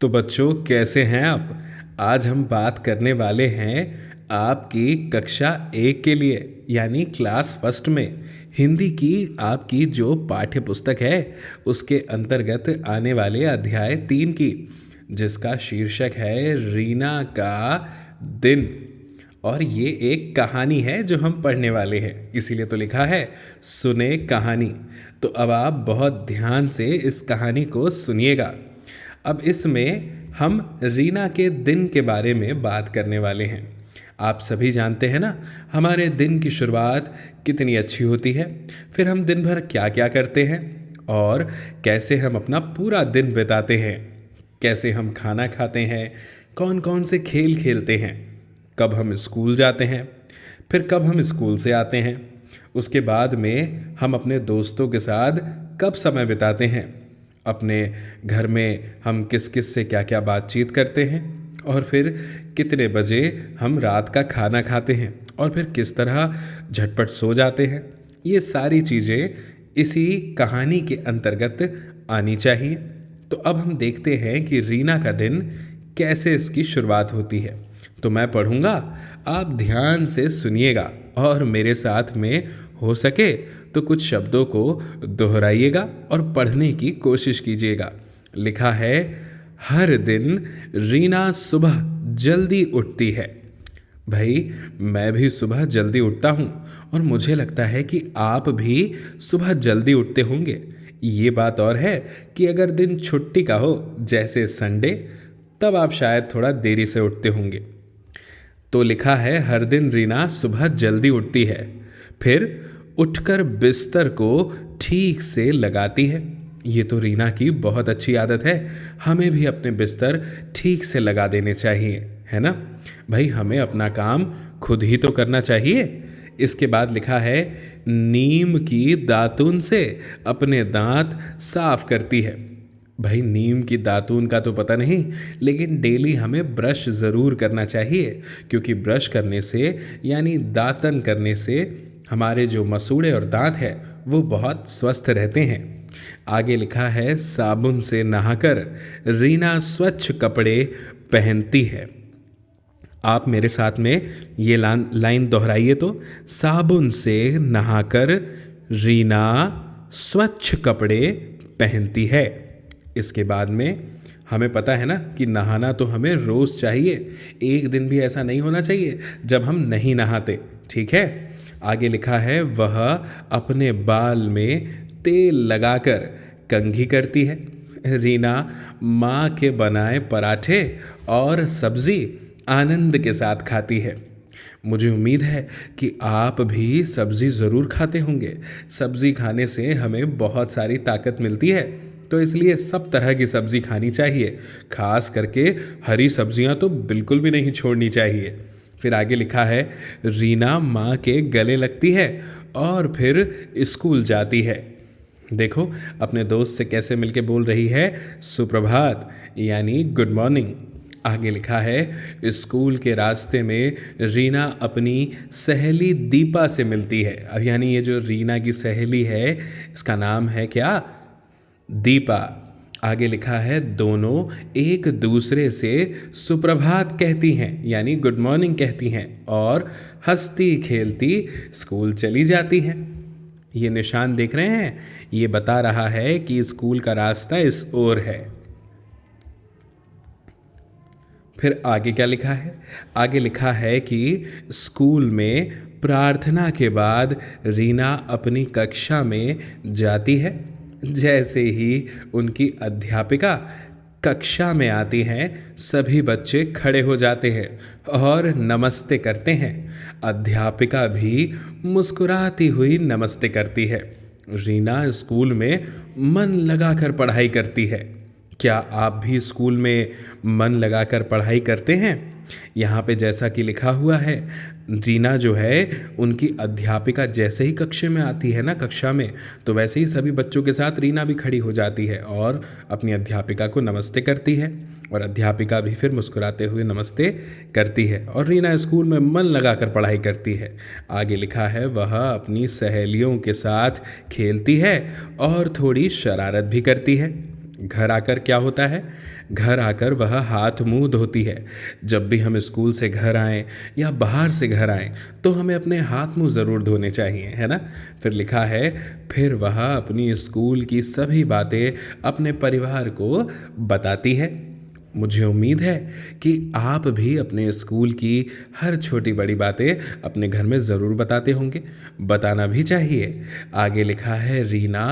तो बच्चों कैसे हैं आप। आज हम बात करने वाले हैं आपकी कक्षा 1 के लिए यानी क्लास फर्स्ट में हिंदी की आपकी जो पाठ्य पुस्तक है उसके अंतर्गत आने वाले अध्याय 3 की, जिसका शीर्षक है रीना का दिन। और ये एक कहानी है जो हम पढ़ने वाले हैं, इसीलिए तो लिखा है सुने कहानी। तो अब आप बहुत ध्यान से इस कहानी को सुनिएगा। अब इसमें हम रीना के दिन के बारे में बात करने वाले हैं। आप सभी जानते हैं ना, हमारे दिन की शुरुआत कितनी अच्छी होती है। फिर हम दिन भर क्या क्या करते हैं और कैसे हम अपना पूरा दिन बिताते हैं, कैसे हम खाना खाते हैं, कौन कौन से खेल खेलते हैं, कब हम स्कूल जाते हैं, फिर कब हम स्कूल से आते हैं, उसके बाद में हम अपने दोस्तों के साथ कब समय बिताते हैं, अपने घर में हम किस किस से क्या क्या बातचीत करते हैं, और फिर कितने बजे हम रात का खाना खाते हैं, और फिर किस तरह झटपट सो जाते हैं। ये सारी चीज़ें इसी कहानी के अंतर्गत आनी चाहिए। तो अब हम देखते हैं कि रीना का दिन कैसे इसकी शुरुआत होती है। तो मैं पढ़ूंगा, आप ध्यान से सुनिएगा और मेरे साथ में हो सके तो कुछ शब्दों को दोहराइएगा और पढ़ने की कोशिश कीजिएगा। लिखा है, हर दिन रीना सुबह जल्दी उठती है। भाई, मैं भी सुबह जल्दी उठता हूँ और मुझे लगता है कि आप भी सुबह जल्दी उठते होंगे। ये बात और है कि अगर दिन छुट्टी का हो, जैसे संडे, तब आप शायद थोड़ा देरी से उठते होंगे। तो लिखा है, हर दिन रीना सुबह जल्दी उठती है, फिर उठकर बिस्तर को ठीक से लगाती है। ये तो रीना की बहुत अच्छी आदत है। हमें भी अपने बिस्तर ठीक से लगा देने चाहिए, है ना भाई। हमें अपना काम खुद ही तो करना चाहिए। इसके बाद लिखा है, नीम की दातुन से अपने दांत साफ करती है। भाई, नीम की दातून का तो पता नहीं, लेकिन डेली हमें ब्रश ज़रूर करना चाहिए, क्योंकि ब्रश करने से यानी दातन करने से हमारे जो मसूड़े और दांत हैं वो बहुत स्वस्थ रहते हैं। आगे लिखा है, साबुन से नहाकर रीना स्वच्छ कपड़े पहनती है। आप मेरे साथ में ये लाइन दोहराइए तो, साबुन से नहाकर रीना स्वच्छ कपड़े पहनती है। इसके बाद में हमें पता है ना कि नहाना तो हमें रोज़ चाहिए, एक दिन भी ऐसा नहीं होना चाहिए जब हम नहीं नहाते, ठीक है। आगे लिखा है, वह अपने बाल में तेल लगाकर कंघी करती है। रीना माँ के बनाए पराठे और सब्ज़ी आनंद के साथ खाती है। मुझे उम्मीद है कि आप भी सब्ज़ी ज़रूर खाते होंगे। सब्ज़ी खाने से हमें बहुत सारी ताकत मिलती है, तो इसलिए सब तरह की सब्ज़ी खानी चाहिए। खास करके हरी सब्जियां तो बिल्कुल भी नहीं छोड़नी चाहिए। फिर आगे लिखा है, रीना माँ के गले लगती है और फिर स्कूल जाती है। देखो, अपने दोस्त से कैसे मिलके बोल रही है सुप्रभात यानी गुड मॉर्निंग। आगे लिखा है, स्कूल के रास्ते में रीना अपनी सहेली दीपा से मिलती है। अब यानी ये जो रीना की सहेली है, इसका नाम है क्या, दीपा। आगे लिखा है, दोनों एक दूसरे से सुप्रभात कहती हैं यानी गुड मॉर्निंग कहती हैं और हंसती खेलती स्कूल चली जाती हैं। ये निशान देख रहे हैं, ये बता रहा है कि स्कूल का रास्ता इस ओर है। फिर आगे क्या लिखा है, आगे लिखा है कि स्कूल में प्रार्थना के बाद रीना अपनी कक्षा में जाती है। जैसे ही उनकी अध्यापिका कक्षा में आती हैं, सभी बच्चे खड़े हो जाते हैं और नमस्ते करते हैं। अध्यापिका भी मुस्कुराती हुई नमस्ते करती है। रीना स्कूल में मन लगाकर पढ़ाई करती है। क्या आप भी स्कूल में मन लगाकर पढ़ाई करते हैं? यहाँ पे जैसा कि लिखा हुआ है, रीना जो है उनकी अध्यापिका जैसे ही कक्षा में आती है ना, कक्षा में, तो वैसे ही सभी बच्चों के साथ रीना भी खड़ी हो जाती है और अपनी अध्यापिका को नमस्ते करती है, और अध्यापिका भी फिर मुस्कुराते हुए नमस्ते करती है, और रीना स्कूल में मन लगाकर पढ़ाई करती है। आगे लिखा है, वह अपनी सहेलियों के साथ खेलती है और थोड़ी शरारत भी करती है। घर आकर क्या होता है? घर आकर वह हाथ मुंह धोती है। जब भी हम स्कूल से घर आएं या बाहर से घर आएं तो हमें अपने हाथ मुंह ज़रूर धोने चाहिए, है ना? फिर लिखा है, फिर वह अपनी स्कूल की सभी बातें अपने परिवार को बताती है। मुझे उम्मीद है कि आप भी अपने स्कूल की हर छोटी बड़ी बातें अपने घर में ज़रूर बताते होंगे, बताना भी चाहिए। आगे लिखा है, रीना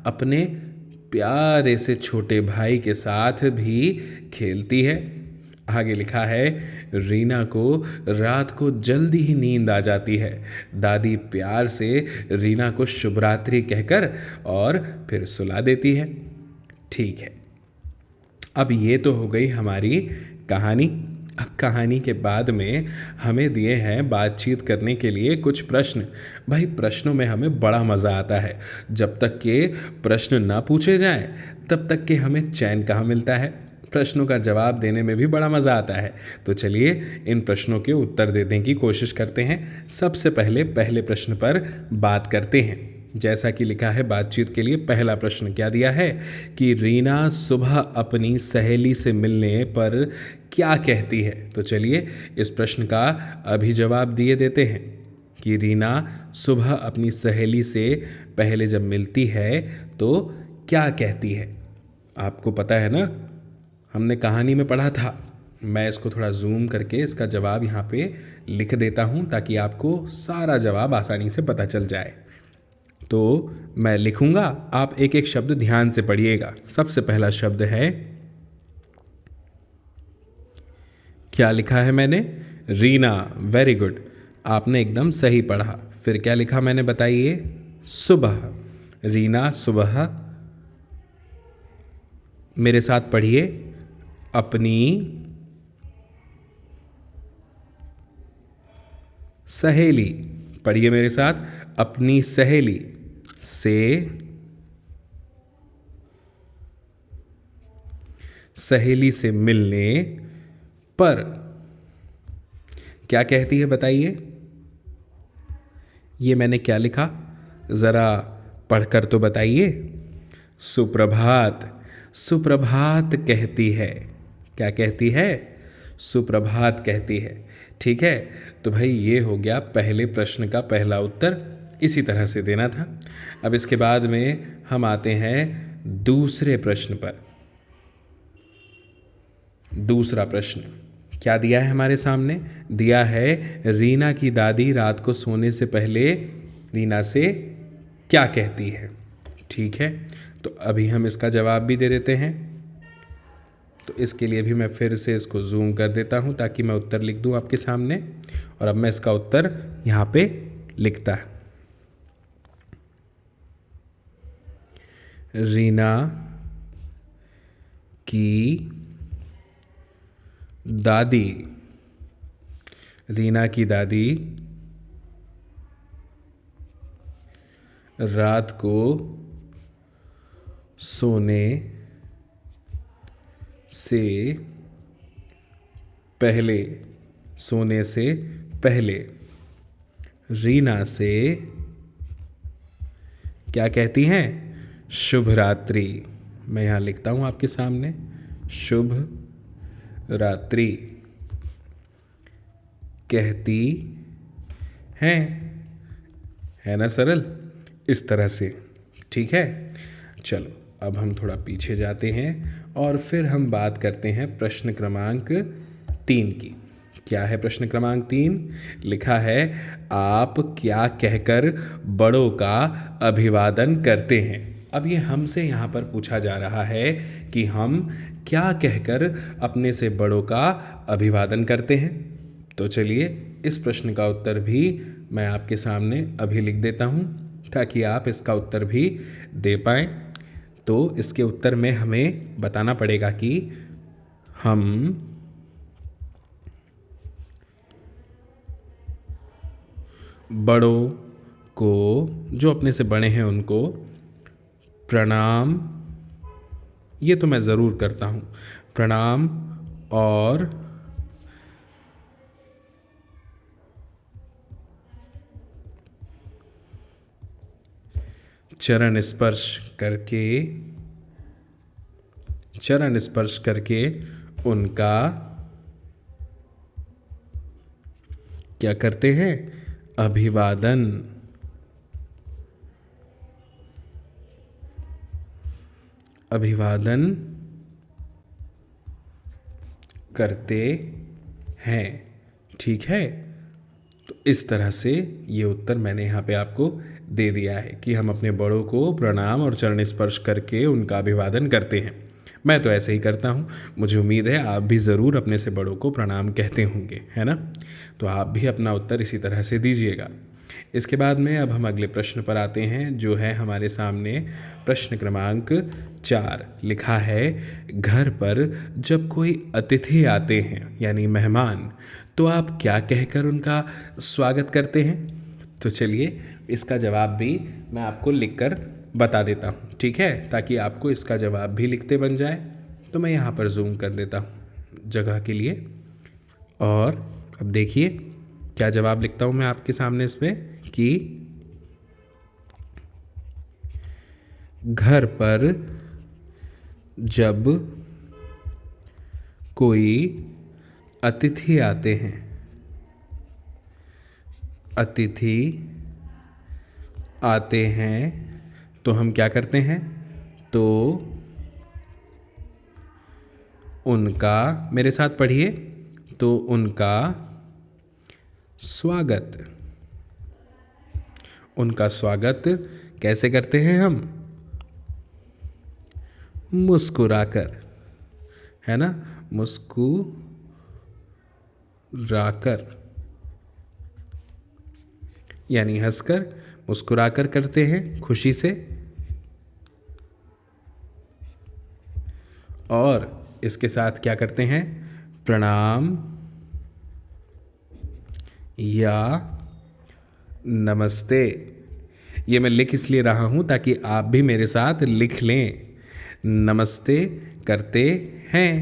अपने प्यारे से छोटे भाई के साथ भी खेलती है। आगे लिखा है, रीना को रात को जल्दी ही नींद आ जाती है। दादी प्यार से रीना को शुभ रात्रि कहकर और फिर सुला देती है। ठीक है, अब ये तो हो गई हमारी कहानी। अब कहानी के बाद में हमें दिए हैं बातचीत करने के लिए कुछ प्रश्न। भाई प्रश्नों में हमें बड़ा मज़ा आता है। जब तक के प्रश्न ना पूछे जाएं तब तक के हमें चैन कहाँ मिलता है। प्रश्नों का जवाब देने में भी बड़ा मज़ा आता है। तो चलिए इन प्रश्नों के उत्तर देने की कोशिश करते हैं। सबसे पहले पहले प्रश्न पर बात करते हैं। जैसा कि लिखा है बातचीत के लिए पहला प्रश्न क्या दिया है कि रीना सुबह अपनी सहेली से मिलने पर क्या कहती है। तो चलिए इस प्रश्न का अभी जवाब दिए देते हैं कि रीना सुबह अपनी सहेली से पहले जब मिलती है तो क्या कहती है। आपको पता है ना, हमने कहानी में पढ़ा था। मैं इसको थोड़ा जूम करके इसका जवाब यहाँ पे लिख देता हूँ ताकि आपको सारा जवाब आसानी से पता चल जाए। तो मैं लिखूंगा, आप एक एक शब्द ध्यान से पढ़िएगा। सबसे पहला शब्द है, क्या लिखा है मैंने? रीना। वेरी गुड, आपने एकदम सही पढ़ा। फिर क्या लिखा मैंने बताइए? सुबह। रीना सुबह, मेरे साथ पढ़िए, अपनी सहेली। पढ़िए मेरे साथ, अपनी सहेली से मिलने पर क्या कहती है बताइए। ये मैंने क्या लिखा, ज़रा पढ़कर तो बताइए। सुप्रभात। सुप्रभात कहती है। क्या कहती है? सुप्रभात कहती है। ठीक है, तो भाई ये हो गया पहले प्रश्न का पहला उत्तर। इसी तरह से देना था। अब इसके बाद में हम आते हैं दूसरे प्रश्न पर। दूसरा प्रश्न क्या दिया है हमारे सामने? दिया है, रीना की दादी रात को सोने से पहले रीना से क्या कहती है। ठीक है, तो अभी हम इसका जवाब भी दे देते हैं। तो इसके लिए भी मैं फिर से इसको जूम कर देता हूँ ताकि मैं उत्तर लिख दूँ आपके सामने। और अब मैं इसका उत्तर यहाँ पे लिखता है। रीना की दादी, रीना की दादी रात को सोने से पहले रीना से क्या कहती हैं? शुभ रात्रि। मैं यहाँ लिखता हूँ आपके सामने, शुभ रात्रि कहती हैं। है ना सरल? इस तरह से। ठीक है, चलो अब हम थोड़ा पीछे जाते हैं और फिर हम बात करते हैं प्रश्न क्रमांक 3 की। क्या है प्रश्न क्रमांक 3? लिखा है, आप क्या कहकर बड़ों का अभिवादन करते हैं। अब ये हमसे यहाँ पर पूछा जा रहा है कि हम क्या कहकर अपने से बड़ों का अभिवादन करते हैं। तो चलिए इस प्रश्न का उत्तर भी मैं आपके सामने अभी लिख देता हूँ ताकि आप इसका उत्तर भी दे पाएँ। तो इसके उत्तर में हमें बताना पड़ेगा कि हम बड़ों को, जो अपने से बड़े हैं उनको प्रणाम, ये तो मैं ज़रूर करता हूँ, प्रणाम और चरण स्पर्श करके चरण स्पर्श करके उनका क्या करते हैं? अभिवादन। अभिवादन करते हैं। ठीक है, तो इस तरह से ये उत्तर मैंने यहाँ पे आपको दे दिया है कि हम अपने बड़ों को प्रणाम और चरण स्पर्श करके उनका अभिवादन करते हैं। मैं तो ऐसे ही करता हूँ। मुझे उम्मीद है आप भी ज़रूर अपने से बड़ों को प्रणाम कहते होंगे, है ना? तो आप भी अपना उत्तर इसी तरह से दीजिएगा। इसके बाद में अब हम अगले प्रश्न पर आते हैं, जो है हमारे सामने प्रश्न क्रमांक 4। लिखा है, घर पर जब कोई अतिथि आते हैं यानी मेहमान, तो आप क्या कहकर उनका स्वागत करते हैं? तो चलिए इसका जवाब भी मैं आपको लिखकर बता देता हूँ, ठीक है, ताकि आपको इसका जवाब भी लिखते बन जाए। तो मैं यहाँ पर जूम कर देता हूँ जगह के लिए, और अब देखिए क्या जवाब लिखता हूँ मैं आपके सामने इसमें कि घर पर जब कोई अतिथि आते हैं, अतिथि आते हैं, तो हम क्या करते हैं? तो उनका, मेरे साथ पढ़िए, तो उनका स्वागत, उनका स्वागत कैसे करते हैं हम? मुस्कुराकर, है ना? मुस्कुराकर, यानी हंसकर, मुस्कुराकर करते हैं, खुशी से। और इसके साथ क्या करते हैं? प्रणाम या नमस्ते। ये मैं लिख इसलिए रहा हूँ ताकि आप भी मेरे साथ लिख लें। नमस्ते करते हैं,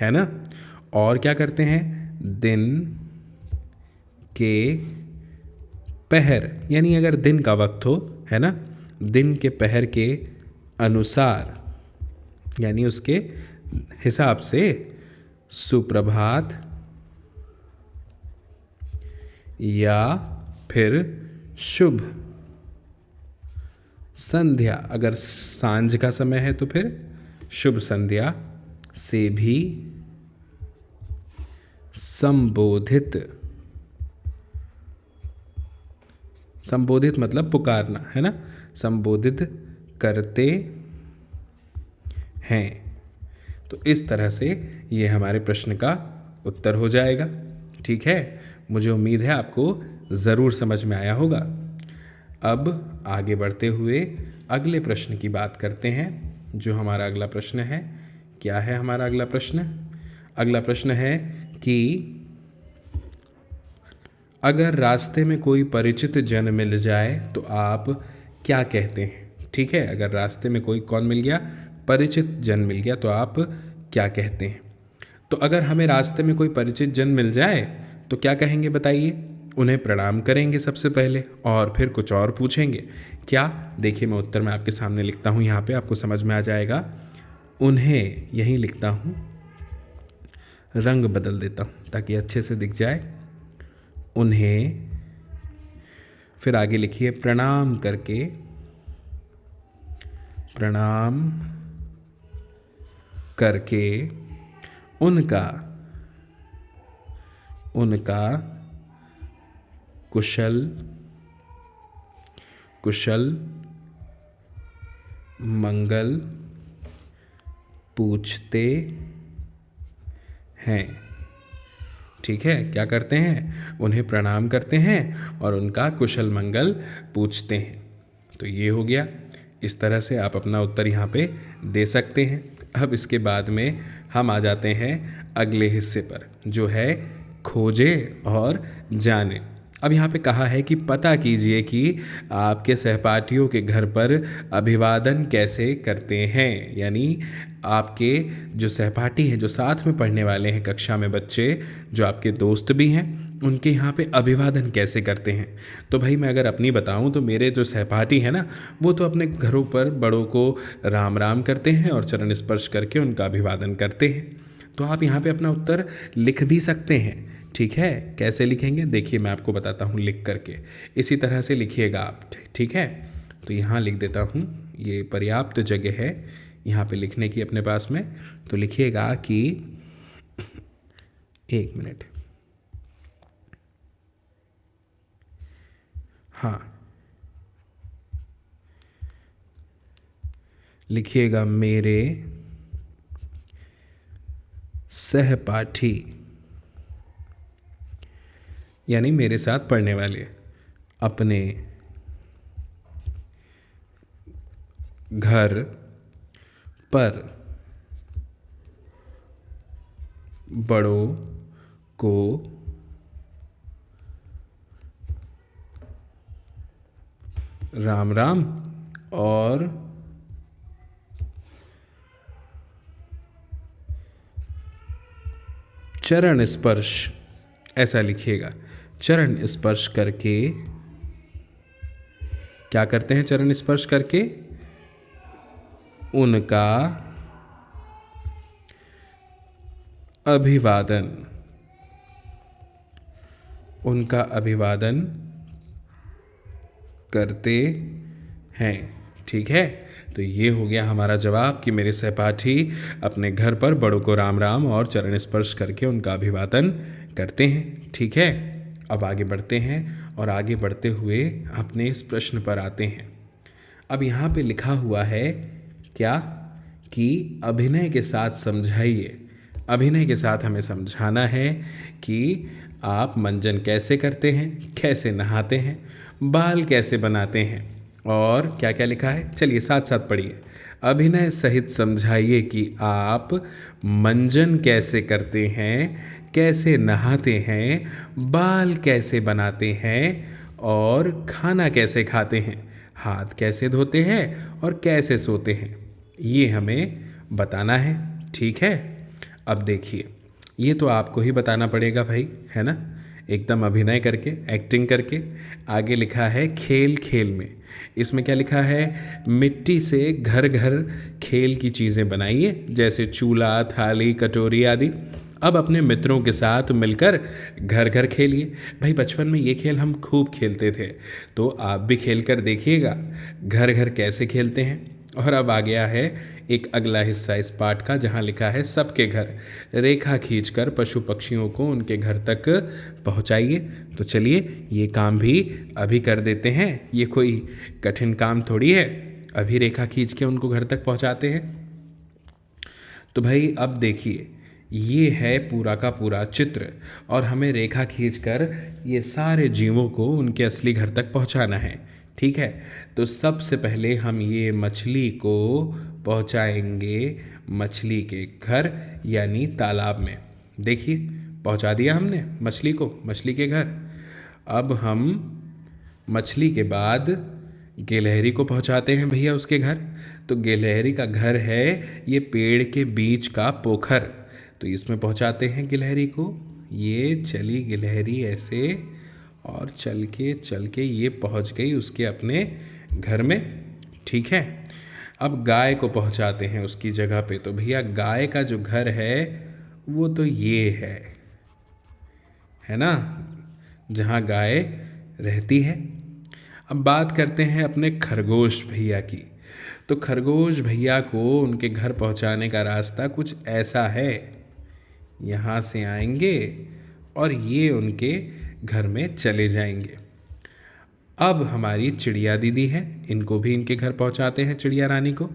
है ना? और क्या करते हैं? दिन के पहर, यानी अगर दिन का वक्त हो, है ना, दिन के पहर के अनुसार, यानी उसके हिसाब से सुप्रभात या फिर शुभ संध्या, अगर सांझ का समय है तो फिर शुभ संध्या से भी संबोधित, संबोधित मतलब पुकारना, है ना, संबोधित करते हैं। तो इस तरह से ये हमारे प्रश्न का उत्तर हो जाएगा। ठीक है, मुझे उम्मीद है आपको ज़रूर समझ में आया होगा। अब आगे बढ़ते हुए अगले प्रश्न की बात करते हैं। जो हमारा अगला प्रश्न है, क्या है हमारा अगला प्रश्न? अगला प्रश्न है कि अगर रास्ते में कोई परिचित जन मिल जाए तो आप क्या कहते हैं? ठीक है, अगर रास्ते में कोई कौन मिल गया? परिचित जन मिल गया, तो आप क्या कहते हैं? तो अगर हमें रास्ते में कोई परिचित जन मिल जाए तो क्या कहेंगे बताइए? उन्हें प्रणाम करेंगे सबसे पहले, और फिर कुछ और पूछेंगे। क्या? देखिए मैं उत्तर में आपके सामने लिखता हूँ, यहाँ पे आपको समझ में आ जाएगा। उन्हें यहीं लिखता हूँ, रंग बदल देता हूँ ताकि अच्छे से दिख जाए। उन्हें, फिर आगे लिखिए प्रणाम करके, प्रणाम करके उनका, उनका कुशल, कुशल मंगल पूछते हैं। ठीक है, क्या करते हैं? उन्हें प्रणाम करते हैं और उनका कुशल मंगल पूछते हैं। तो ये हो गया। इस तरह से आप अपना उत्तर यहाँ पे दे सकते हैं। अब इसके बाद में हम आ जाते हैं अगले हिस्से पर, जो है खोजे और जाने। अब यहाँ पे कहा है कि पता कीजिए कि आपके सहपाठियों के घर पर अभिवादन कैसे करते हैं। यानी आपके जो सहपाठी हैं, जो साथ में पढ़ने वाले हैं कक्षा में बच्चे, जो आपके दोस्त भी हैं उनके यहाँ पे अभिवादन कैसे करते हैं। तो भाई मैं अगर अपनी बताऊं तो मेरे जो सहपाठी हैं ना, वो तो अपने घरों पर बड़ों को राम राम करते हैं और चरण स्पर्श करके उनका अभिवादन करते हैं। तो आप यहाँ पे अपना उत्तर लिख भी सकते हैं। ठीक है, कैसे लिखेंगे देखिए मैं आपको बताता हूँ लिख करके। इसी तरह से लिखिएगा आप, ठीक है। तो यहाँ लिख देता हूँ, ये पर्याप्त जगह है यहाँ पे लिखने की अपने पास में। तो लिखिएगा कि 1 मिनट, हाँ, लिखिएगा मेरे सहपाठी, यानी मेरे साथ पढ़ने वाले, अपने घर पर बड़ों को राम राम और चरण स्पर्श, ऐसा लिखिएगा। चरण स्पर्श करके क्या करते हैं, चरण स्पर्श करके उनका अभिवादन, उनका अभिवादन करते हैं। ठीक है, तो ये हो गया हमारा जवाब कि मेरे सहपाठी अपने घर पर बड़ों को राम राम और चरण स्पर्श करके उनका अभिवादन करते हैं। ठीक है, अब आगे बढ़ते हैं और आगे बढ़ते हुए अपने इस प्रश्न पर आते हैं। अब यहाँ पे लिखा हुआ है क्या कि अभिनय के साथ समझाइए। अभिनय के साथ हमें समझाना है कि आप मंजन कैसे करते हैं, कैसे नहाते हैं, बाल कैसे बनाते हैं और क्या क्या लिखा है। चलिए साथ साथ पढ़िए। अभिनय सहित समझाइए कि आप मंजन कैसे करते हैं, कैसे नहाते हैं, बाल कैसे बनाते हैं और खाना कैसे खाते हैं, हाथ कैसे धोते हैं और कैसे सोते हैं। ये हमें बताना है। ठीक है, अब देखिए ये तो आपको ही बताना पड़ेगा भाई, है ना, एकदम अभिनय करके, एक्टिंग करके। आगे लिखा है खेल खेल में। इसमें क्या लिखा है, मिट्टी से घर घर खेल की चीज़ें बनाइए, जैसे चूल्हा, थाली, कटोरी आदि। अब अपने मित्रों के साथ मिलकर घर घर खेलिए। भाई बचपन में ये खेल हम खूब खेलते थे, तो आप भी खेल कर देखिएगा घर घर कैसे खेलते हैं। और अब आ गया है एक अगला हिस्सा इस पाठ का, जहाँ लिखा है सबके घर रेखा खींचकर पशु पक्षियों को उनके घर तक पहुँचाइए। तो चलिए ये काम भी अभी कर देते हैं, ये कोई कठिन काम थोड़ी है, अभी रेखा खींच के उनको घर तक पहुँचाते हैं। तो भाई अब देखिए ये है पूरा का पूरा चित्र और हमें रेखा खींचकर ये सारे जीवों को उनके असली घर तक पहुँचाना है। ठीक है, तो सबसे पहले हम ये मछली को पहुंचाएंगे मछली के घर यानी तालाब में। देखिए पहुंचा दिया हमने मछली को मछली के घर। अब हम मछली के बाद गिलहरी को पहुंचाते हैं भैया उसके घर। तो गिलहरी का घर है ये पेड़ के बीच का पोखर, तो इसमें पहुंचाते हैं गिलहरी को। ये चली गिलहरी ऐसे और चल के ये पहुंच गई उसके अपने घर में। ठीक है, अब गाय को पहुंचाते हैं उसकी जगह पे। तो भैया गाय का जो घर है वो तो ये है ना, जहाँ गाय रहती है। अब बात करते हैं अपने खरगोश भैया की। तो खरगोश भैया को उनके घर पहुंचाने का रास्ता कुछ ऐसा है, यहाँ से आएंगे और ये उनके घर में चले जाएंगे। अब हमारी चिड़िया दीदी है, इनको भी इनके घर पहुंचाते हैं चिड़िया रानी को।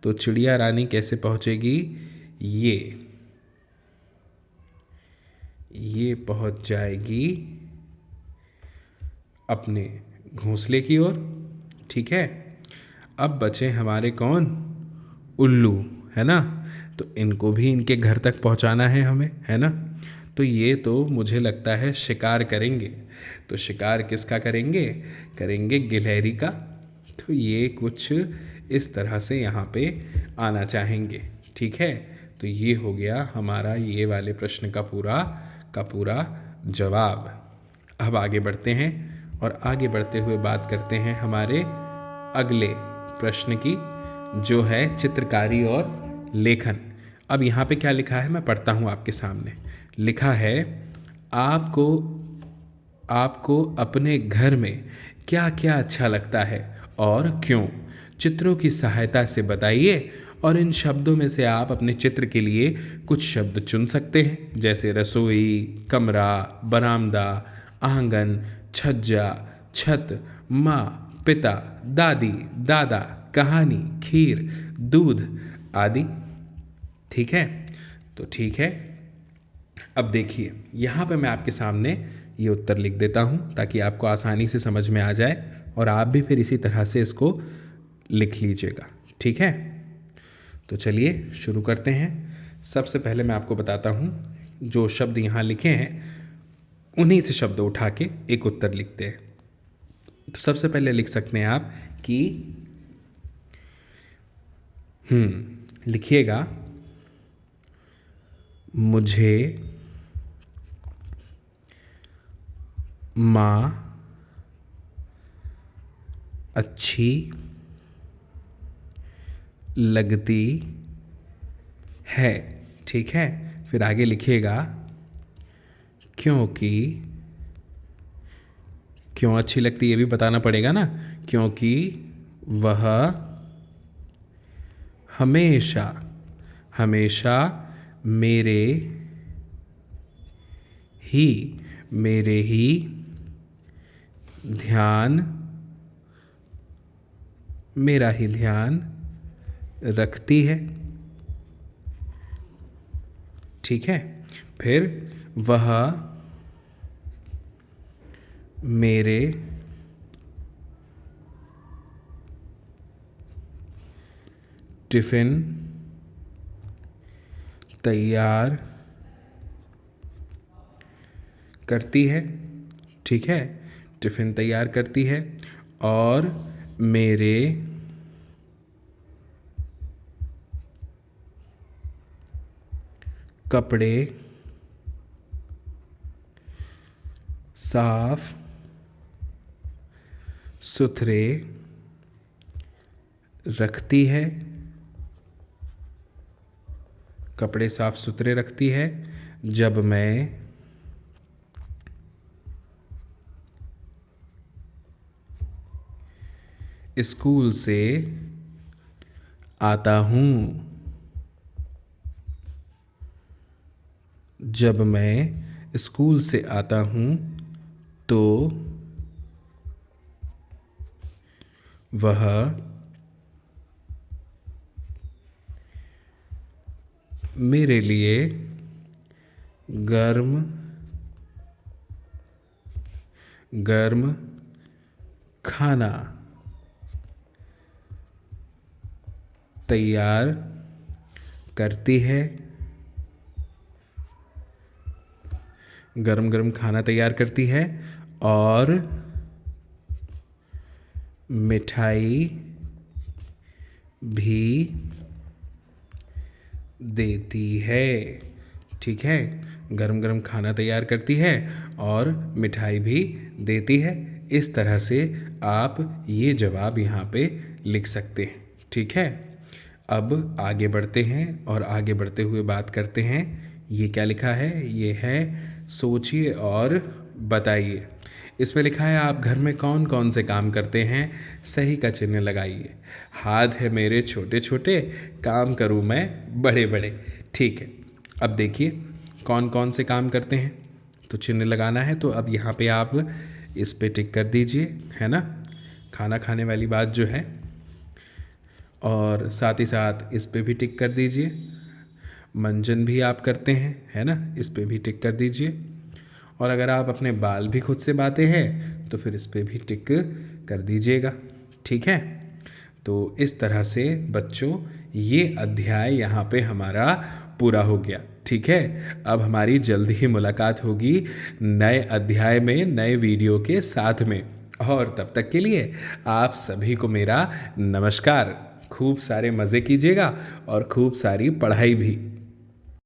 तो चिड़िया रानी कैसे पहुंचेगी, ये पहुंच जाएगी अपने घोंसले की ओर। ठीक है, अब बचे हमारे कौन, उल्लू, है ना। तो इनको भी इनके घर तक पहुंचाना है हमें, है ना। तो ये तो मुझे लगता है शिकार करेंगे। तो शिकार किसका करेंगे, करेंगे गिलहरी का। तो ये कुछ इस तरह से यहाँ पे आना चाहेंगे। ठीक है, तो ये हो गया हमारा ये वाले प्रश्न का पूरा जवाब। अब आगे बढ़ते हैं और आगे बढ़ते हुए बात करते हैं हमारे अगले प्रश्न की, जो है चित्रकारी और लेखन। अब यहाँ पे क्या लिखा है मैं पढ़ता हूँ आपके सामने। लिखा है, आपको अपने घर में क्या क्या अच्छा लगता है और क्यों? चित्रों की सहायता से बताइए और इन शब्दों में से आप अपने चित्र के लिए कुछ शब्द चुन सकते हैं, जैसे रसोई, कमरा, बरामदा, आंगन, छज्जा, छत, माँ, पिता, दादी, दादा, कहानी, खीर, दूध आदि। ठीक है, तो ठीक है। अब देखिए यहाँ पे मैं आपके सामने ये उत्तर लिख देता हूँ ताकि आपको आसानी से समझ में आ जाए और आप भी फिर इसी तरह से इसको लिख लीजिएगा। ठीक है, तो चलिए शुरू करते हैं। सबसे पहले मैं आपको बताता हूँ, जो शब्द यहाँ लिखे हैं उन्हीं से शब्द उठा के एक उत्तर लिखते हैं। तो सबसे पहले लिख सकते हैं आप कि लिखिएगा, मुझे माँ अच्छी लगती है। ठीक है, फिर आगे लिखिएगा, क्योंकि, क्यों अच्छी लगती है ये भी बताना पड़ेगा ना, क्योंकि वह हमेशा हमेशा मेरे ही ध्यान मेरा ही ध्यान रखती है। ठीक है, फिर वह मेरे टिफ़िन तैयार करती है। ठीक है, टिफ़िन तैयार करती है और मेरे कपड़े साफ सुथरे रखती है। कपड़े साफ सुथरे रखती है जब मैं स्कूल से आता हूँ। जब मैं स्कूल से आता हूँ तो वह मेरे लिए गर्म खाना तैयार करती है। गरम खाना तैयार करती है और मिठाई भी देती है। ठीक है, गरम खाना तैयार करती है और मिठाई भी देती है। इस तरह से आप ये जवाब यहाँ पे लिख सकते हैं। ठीक है, अब आगे बढ़ते हैं और आगे बढ़ते हुए बात करते हैं। ये क्या लिखा है? ये है सोचिए और बताइए। इसमें लिखा है, आप घर में कौन कौन से काम करते हैं? सही का चिन्ह लगाइए। हाथ है मेरे छोटे छोटे, काम करूँ मैं बड़े बड़े। ठीक है, अब देखिए कौन कौन से काम करते हैं, तो चिन्ह लगाना है। तो अब यहाँ पे आप इस पे टिक कर दीजिए, है ना, खाना खाने वाली बात जो है, और साथ ही साथ इस पे भी टिक कर दीजिए। मंजन भी आप करते हैं, है ना, इस पे भी टिक कर दीजिए। और अगर आप अपने बाल भी खुद से बाते हैं तो फिर इस पे भी टिक कर दीजिएगा। ठीक है, तो इस तरह से बच्चों ये अध्याय यहाँ पे हमारा पूरा हो गया। ठीक है, अब हमारी जल्दी ही मुलाकात होगी नए अध्याय में, नए वीडियो के साथ में। और तब तक के लिए आप सभी को मेरा नमस्कार। खूब सारे मज़े कीजिएगा और खूब सारी पढ़ाई भी।